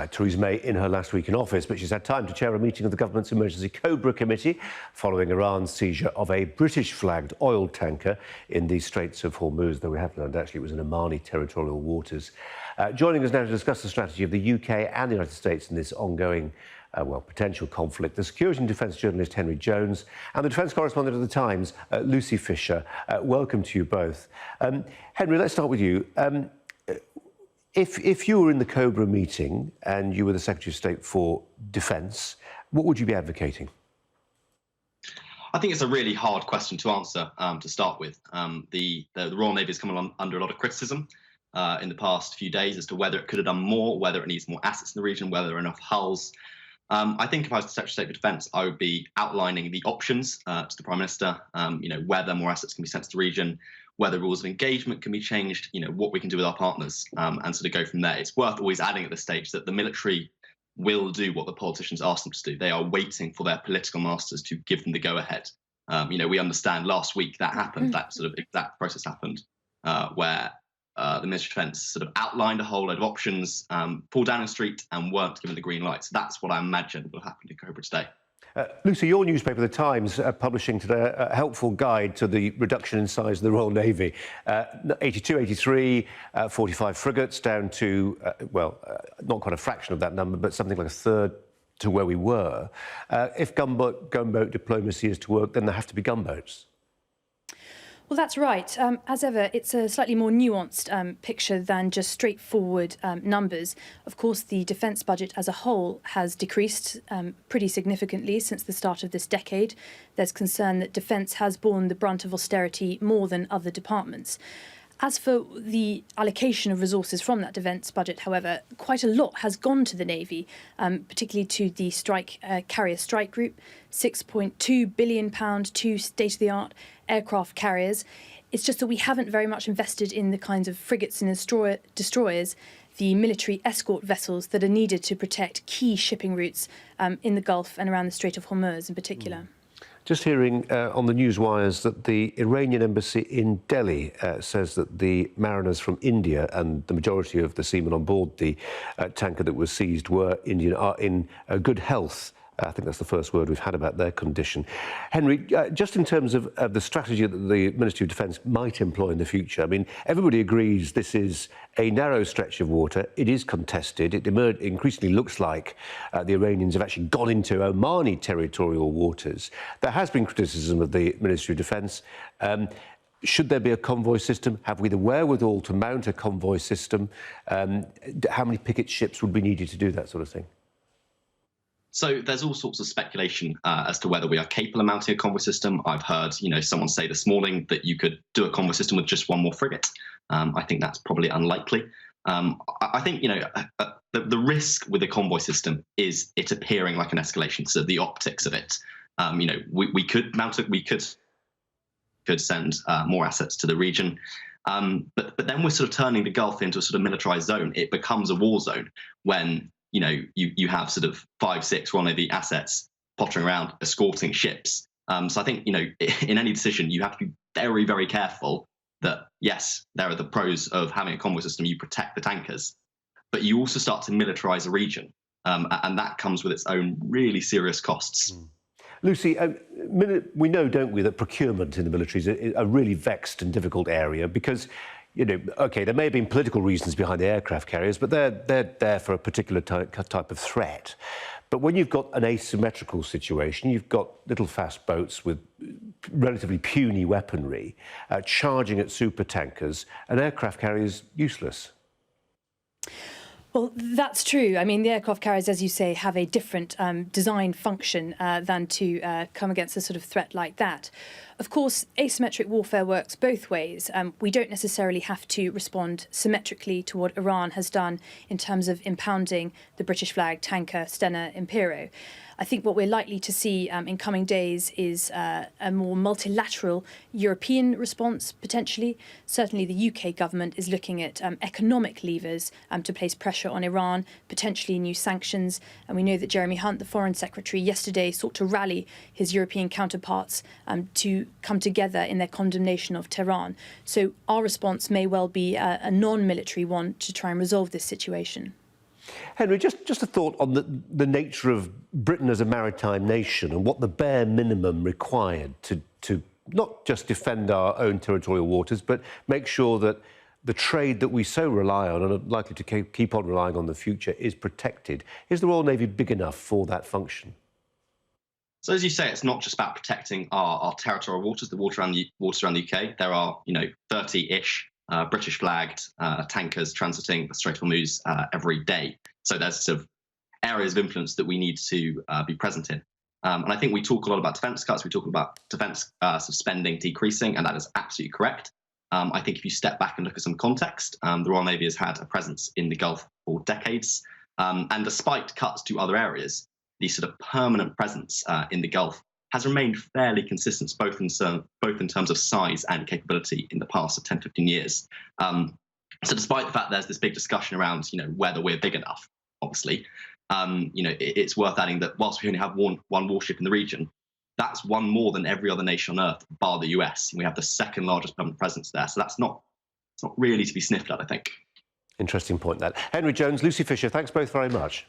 Theresa May in her last week in office, but she's had time to chair a meeting of the government's Emergency Cobra Committee following Iran's seizure of a British-flagged oil tanker in the Straits of Hormuz, though we have learned actually it was in Omani territorial waters. Joining us now to discuss the strategy of the UK and the United States in this ongoing potential conflict, the security and defence journalist Henry Jones and the defence correspondent of The Times, Lucy Fisher. Welcome to you both. Henry, let's start with you. If you were in the Cobra meeting and you were the Secretary of State for Defence, what would you be advocating? I think it's a really hard question to answer to start with. The Royal Navy has come under a lot of criticism in the past few days as to whether it could have done more, whether it needs more assets in the region, whether there are enough hulls. I think if I was the Secretary of State for Defence, I would be outlining the options to the Prime Minister, whether more assets can be sent to the region, whether rules of engagement can be changed, what we can do with our partners, and sort of go from there. It's worth always adding at this stage that the military will do what the politicians ask them to do. They are waiting for their political masters to give them the go-ahead. We understand last week that happened, that sort of exact process happened, where the Ministry of Defence sort of outlined a whole load of options, pulled down the street and weren't given the green light. So that's what I imagine will happen in Cobra today. Lucy, your newspaper, The Times, publishing today a helpful guide to the reduction in size of the Royal Navy. 82, 83, 45 frigates down to, not quite a fraction of that number, but something like a third to where we were. If gunboat diplomacy is to work, then there have to be gunboats. Well, that's right. As ever, it's a slightly more nuanced picture than just straightforward numbers. Of course, the defence budget as a whole has decreased pretty significantly since the start of this decade. There's concern that defence has borne the brunt of austerity more than other departments. As for the allocation of resources from that defence budget, however, quite a lot has gone to the Navy, particularly to the carrier strike group, £6.2 billion to state-of-the-art aircraft carriers. It's just that we haven't very much invested in the kinds of frigates and destroyers, the military escort vessels that are needed to protect key shipping routes in the Gulf and around the Strait of Hormuz in particular. Just hearing on the news wires that the Iranian embassy in Delhi says that the mariners from India and the majority of the seamen on board the tanker that was seized were Indian, are in good health. I think that's the first word we've had about their condition. Henry, just in terms of the strategy that the Ministry of Defence might employ in the future, I mean, everybody agrees this is a narrow stretch of water. It is contested. It increasingly looks like the Iranians have actually gone into Omani territorial waters. There has been criticism of the Ministry of Defence. Should there be a convoy system? Have we the wherewithal to mount a convoy system? How many picket ships would be needed to do that sort of thing? So there's all sorts of speculation as to whether we are capable of mounting a convoy system. I've heard, someone say this morning that you could do a convoy system with just one more frigate. I think that's probably unlikely. I think, the risk with a convoy system is it appearing like an escalation. So the optics of it, we could mount it, we could send more assets to the region. But then we're sort of turning the Gulf into a sort of militarized zone. It becomes a war zone when you have sort of 5, 6 Royal Navy assets pottering around escorting ships. So I think, in any decision, you have to be very, very careful that, yes, there are the pros of having a convoy system. You protect the tankers, but you also start to militarize a region. And that comes with its own really serious costs. Lucy, we know, don't we, that procurement in the military is a really vexed and difficult area because, OK, there may have been political reasons behind the aircraft carriers, but they're there for a particular type of threat. But when you've got an asymmetrical situation, you've got little fast boats with relatively puny weaponry charging at supertankers, an aircraft carrier is useless. Well, that's true. I mean, the aircraft carriers, as you say, have a different design function than to come against a sort of threat like that. Of course, asymmetric warfare works both ways. We don't necessarily have to respond symmetrically to what Iran has done in terms of impounding the British-flagged tanker Stena Impero. I think what we're likely to see in coming days is a more multilateral European response, potentially. Certainly the UK government is looking at economic levers to place pressure on Iran, potentially new sanctions. And we know that Jeremy Hunt, the Foreign Secretary, yesterday sought to rally his European counterparts to come together in their condemnation of Tehran. So our response may well be a non-military one to try and resolve this situation. Henry, just a thought on the nature of Britain as a maritime nation and what the bare minimum required to not just defend our own territorial waters, but make sure that the trade that we so rely on and are likely to keep on relying on in the future is protected. Is the Royal Navy big enough for that function? So as you say, it's not just about protecting our territorial waters, the waters around the UK. There are, 30-ish British flagged tankers transiting the Strait of Hormuz every day. So there's sort of areas of influence that we need to be present in. And I think we talk a lot about defence cuts. We talk about defence sort of spending decreasing, and that is absolutely correct. I think if you step back and look at some context, the Royal Navy has had a presence in the Gulf for decades. And despite cuts to other areas, the sort of permanent presence in the Gulf has remained fairly consistent, both in terms of size and capability in the past 10, 15 years. So despite the fact there's this big discussion around, whether we're big enough, obviously, it's worth adding that whilst we only have one warship in the region, that's one more than every other nation on Earth, bar the US. And we have the second largest permanent presence there. So it's not really to be sniffed at, I think. Interesting point, that. Henry Jones, Lucy Fisher, thanks both very much.